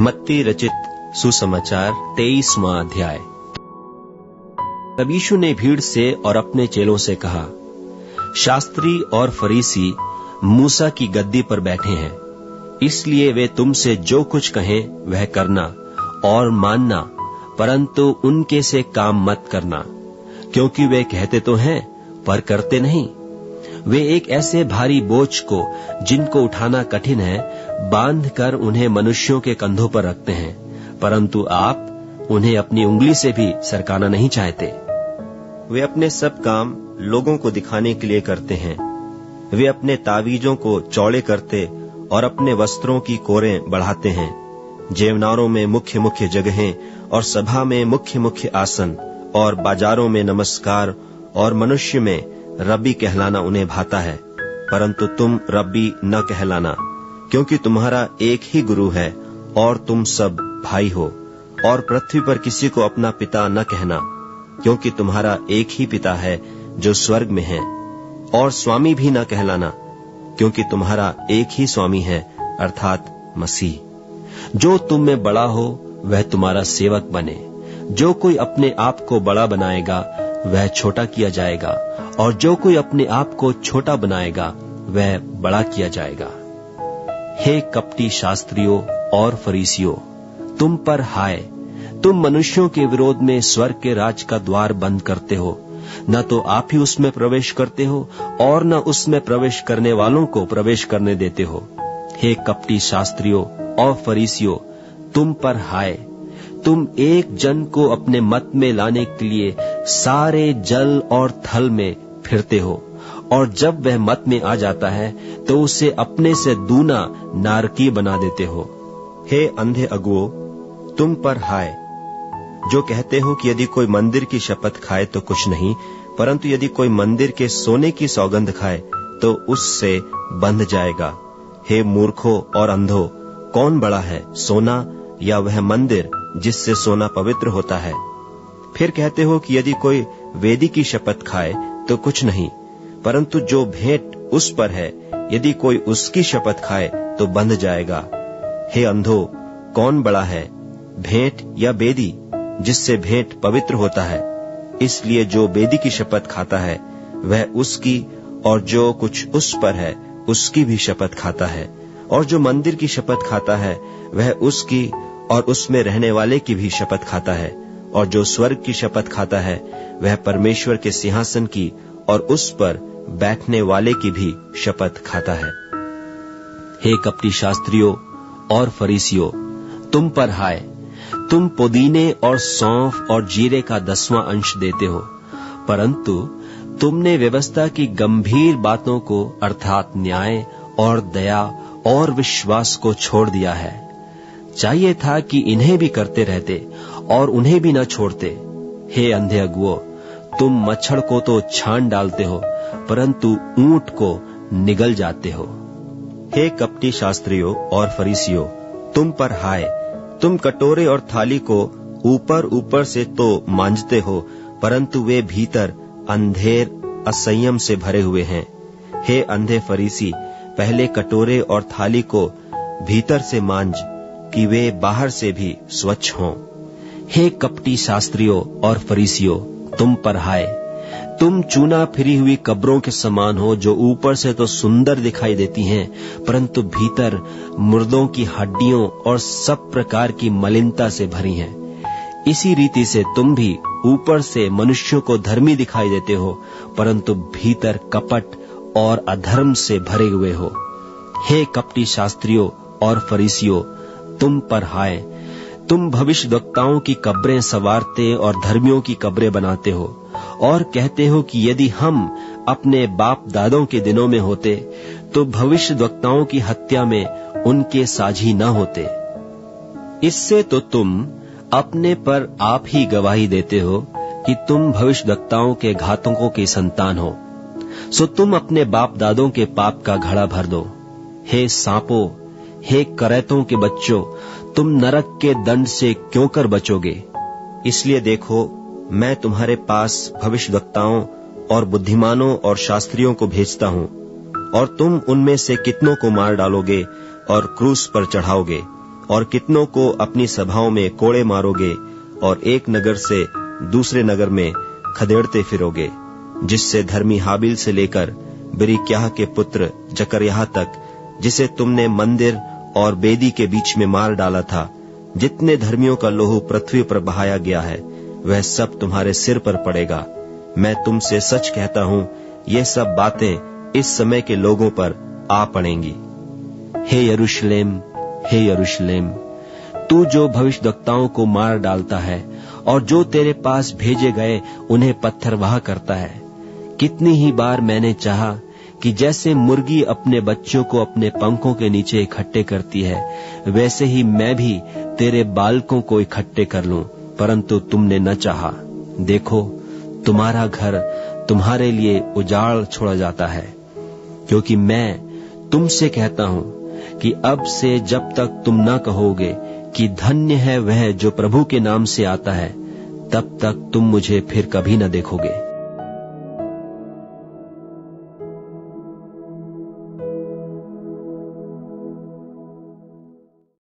मत्ती रचित सुसमाचार 23वां अध्याय। तब यीशु ने भीड़ से और अपने चेलों से कहा, शास्त्री और फरीसी मूसा की गद्दी पर बैठे हैं, इसलिए वे तुमसे जो कुछ कहें वह करना और मानना, परंतु उनके से काम मत करना, क्योंकि वे कहते तो हैं पर करते नहीं। वे एक ऐसे भारी बोझ को जिनको उठाना कठिन है बांधकर उन्हें मनुष्यों के कंधों पर रखते हैं, परंतु आप उन्हें अपनी उंगली से भी सरकाना नहीं चाहते। वे अपने सब काम लोगों को दिखाने के लिए करते हैं। वे अपने तावीजों को चौड़े करते और अपने वस्त्रों की कोरें बढ़ाते हैं। जेवनारों में मुख्य मुख्य जगहें और सभा में मुख्य मुख्य आसन और बाजारों में नमस्कार और मनुष्य में रब्बी कहलाना उन्हें भाता है, परंतु तुम रब्बी न कहलाना, क्योंकि तुम्हारा एक ही गुरु है और तुम सब भाई हो। और पृथ्वी पर किसी को अपना पिता न कहना, क्योंकि तुम्हारा एक ही पिता है जो स्वर्ग में है। और स्वामी भी न कहलाना, क्योंकि तुम्हारा एक ही स्वामी है, अर्थात मसीह। जो तुम में बड़ा हो वह तुम्हारा सेवक बने। जो कोई अपने आप को बड़ा बनाएगा वह छोटा किया जाएगा, और जो कोई अपने आप को छोटा बनाएगा वह बड़ा किया जाएगा। हे कपटी शास्त्रियों और फरीसियों, तुम पर हाय, तुम मनुष्यों के विरोध में स्वर्ग के राज का द्वार बंद करते हो। न तो आप ही उसमें प्रवेश करते हो और न उसमें प्रवेश करने वालों को प्रवेश करने देते हो। हे कपटी शास्त्रियों और फरीसियों, तुम पर हाय, तुम एक जन को अपने मत में लाने के लिए सारे जल और थल में फिरते हो, और जब वह मत में आ जाता है तो उसे अपने से दूना नारकी बना देते हो। हे अंधे अगुओ, तुम पर हाय, जो कहते हो कि यदि कोई मंदिर की शपथ खाए तो कुछ नहीं, परंतु यदि कोई मंदिर के सोने की सौगंध खाए तो उससे बंध जाएगा। हे मूर्खों और अंधो, कौन बड़ा है, सोना या वह मंदिर जिससे सोना पवित्र होता है? फिर कहते हो कि यदि कोई वेदी की शपथ खाए तो कुछ नहीं, परंतु जो भेंट उस पर है, यदि कोई उसकी शपथ खाए तो बंध जाएगा। हे अंधो, कौन बड़ा है, भेंट या वेदी जिससे भेंट पवित्र होता है? इसलिए जो वेदी की शपथ खाता है वह उसकी और जो कुछ उस पर है उसकी भी शपथ खाता है, और जो मंदिर की शपथ खाता है वह उसकी और उसमें रहने वाले की भी शपथ खाता है, और जो स्वर्ग की शपथ खाता है वह परमेश्वर के सिंहासन की और उस पर बैठने वाले की भी शपथ खाता है। हे कपटी शास्त्रियों और फरीसियों, तुम पर हाय, तुम पुदीने और सौंफ और जीरे का 10वां अंश देते हो, परंतु तुमने व्यवस्था की गंभीर बातों को अर्थात न्याय और दया और विश्वास को छोड़ दिया है। चाहिए था कि इन्हें भी करते रहते और उन्हें भी न छोड़ते। हे अंधे अगुओ, तुम मच्छर को तो छान डालते हो, परंतु ऊंट को निगल जाते हो। हे कपटी शास्त्रियों और फरीसियों, तुम पर हाय, तुम कटोरे और थाली को ऊपर ऊपर से तो मांजते हो, परंतु वे भीतर अंधेर असंयम से भरे हुए हैं। हे अंधे फरीसी, पहले कटोरे और थाली को भीतर से मांज कि वे बाहर से भी स्वच्छ हों। हे कपटी शास्त्रियों और फरीसियों, तुम पर हाय, तुम चूना फिरी हुई कब्रों के समान हो, जो ऊपर से तो सुंदर दिखाई देती हैं, परंतु भीतर मुर्दों की हड्डियों और सब प्रकार की मलिनता से भरी हैं। इसी रीति से तुम भी ऊपर से मनुष्यों को धर्मी दिखाई देते हो, परंतु भीतर कपट और अधर्म से भरे हुए हो। हे कपटी शास्त्रियों और फरीसियों, तुम पर हाय, तुम भविष्यद्वक्ताओं की कब्रें संवारते और धर्मियों की कब्रें बनाते हो, और कहते हो कि यदि हम अपने बाप दादों के दिनों में होते तो भविष्यद्वक्ताओं की हत्या में उनके साझी न होते। इससे तो तुम अपने पर आप ही गवाही देते हो कि तुम भविष्यद्वक्ताओं के घातकों की संतान हो। सो तुम अपने बाप दादों के पाप का घड़ा भर दो। हे सांपों, हे करैतों के बच्चों, तुम नरक के दंड से क्यों कर बचोगे? इसलिए देखो, मैं तुम्हारे पास भविष्यद्वक्ताओं और बुद्धिमानों और शास्त्रियों को भेजता हूँ, और तुम उनमें से कितनों को मार डालोगे और क्रूस पर चढ़ाओगे, और कितनों को अपनी सभाओं में कोड़े मारोगे और एक नगर से दूसरे नगर में खदेड़ते फिरोगे, जिससे धर्मी हाबिल से लेकर बिरिक्याह के पुत्र जकर्याह तक, जिसे तुमने मंदिर और बेदी के बीच में मार डाला था, जितने धर्मियों का लोहू पृथ्वी पर बहाया गया है, वह सब तुम्हारे सिर पर पड़ेगा। मैं तुमसे सच कहता हूं, ये सब बातें इस समय के लोगों पर आ पड़ेंगी। हे यरूशलेम, हे यरूशलेम, तू जो भविष्यद्वक्ताओं को मार डालता है और जो तेरे पास भेजे गए उन्हें पत्थरवाह करता है, कितनी ही बार मैंने चाहा कि जैसे मुर्गी अपने बच्चों को अपने पंखों के नीचे इकट्ठे करती है, वैसे ही मैं भी तेरे बालकों को इकट्ठे कर लूं, परंतु तुमने न चाहा। देखो, तुम्हारा घर तुम्हारे लिए उजाड़ छोड़ा जाता है। क्योंकि मैं तुमसे कहता हूं कि अब से जब तक तुम न कहोगे कि धन्य है वह जो प्रभु के नाम से आता है, तब तक तुम मुझे फिर कभी न देखोगे।